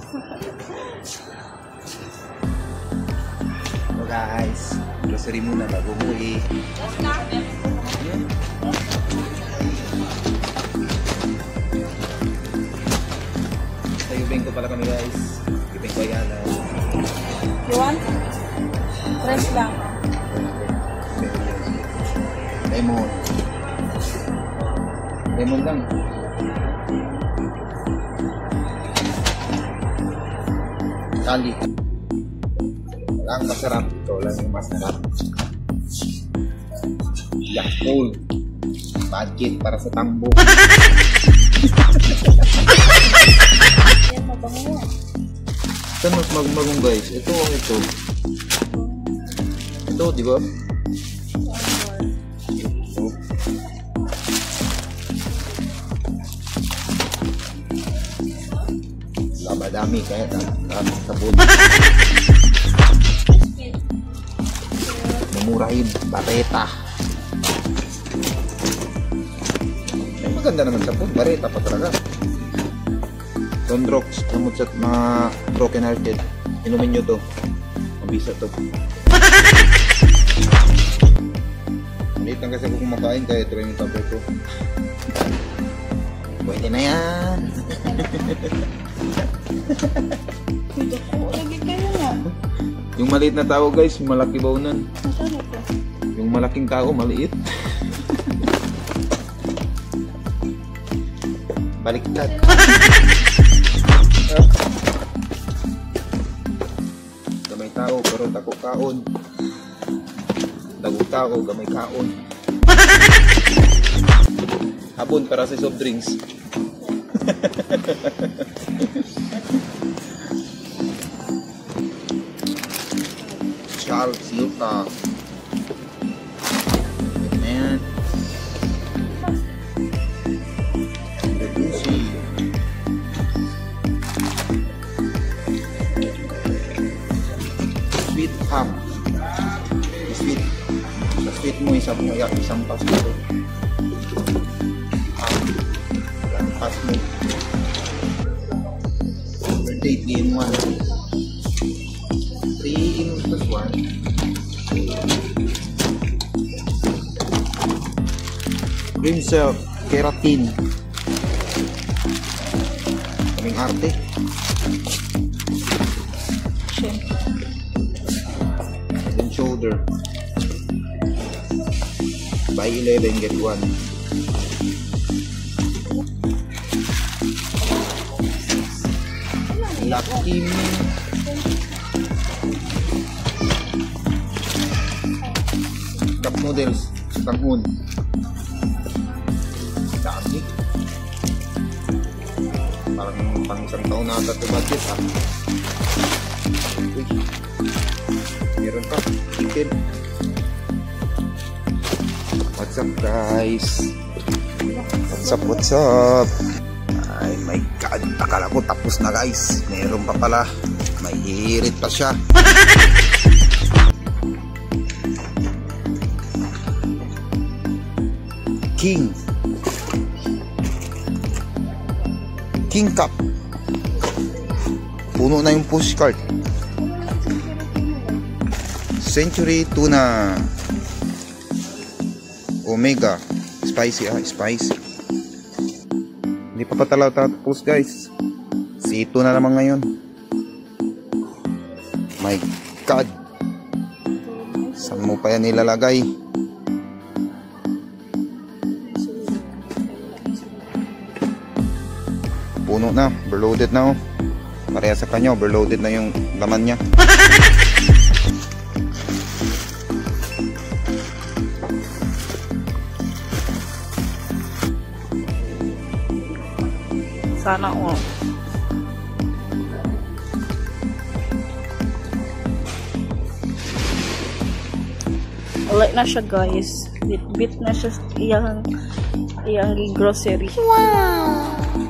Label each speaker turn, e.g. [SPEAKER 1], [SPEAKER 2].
[SPEAKER 1] So guys, grocery muna bago umuwi. Sa Ubeng ko pala kami guys. Ubeng ko yan.
[SPEAKER 2] You want? Fresh lang.
[SPEAKER 1] Lemon. Lemon lang. Kali. Ang masarap. Ito lang yung masarap. Yakult. Budget para sa tambo.
[SPEAKER 2] Yan, mabango.
[SPEAKER 1] Saan mas magmagong guys? Ito o ito? Ito, di ba? Madami kaya dami sabon. Mumurahin, bareta. Ay, maganda naman sabon, bareta pa talaga. Tondrox, namot sa mga broken hearted. Inumin nyo to. Mabisa to. Maliit lang kasi ako kumakain kaya ito rin yung tapos ko. Pwede na yan. Yung maliit na tao guys, malaki baunan. Yung malaking tao, maliit. Baliktad. Gamay tao, pero tako kaon. Dago tao, gamay kaon. Habon para sa soft drinks. Charles Silta. Ayan. Redusi. Sweet ham. Sweet. Sa sweet mo isang pas mo. Ham. Pas mo. Birthday 3 in 1. 3 in plus 1. Green cell, keratin. Kaming arte. Head and shoulder. Buy 11, get 1. Lucky me. Cup noodles, tanghon. Dami. Parang pang isang taon na ata ito budget ha. Uy. Meron pa. Chicken. What's up guys? What's up? Ay my god. Akala ko tapos na guys. Meron pa pala. May hirit pa siya. King Cup. Puno na yung pushcart. Century Tuna. Omega. Spicy spicy. Hindi pa patalaw tapos guys. Sito na naman ngayon. My god. Saan mo pa yan nilalagay? Puno na, overloaded na oh. Pareha sa kanya, overloaded na yung laman niya.
[SPEAKER 2] Sana all. Wala na siya guys. Bit na siya iyang grocery. Wow!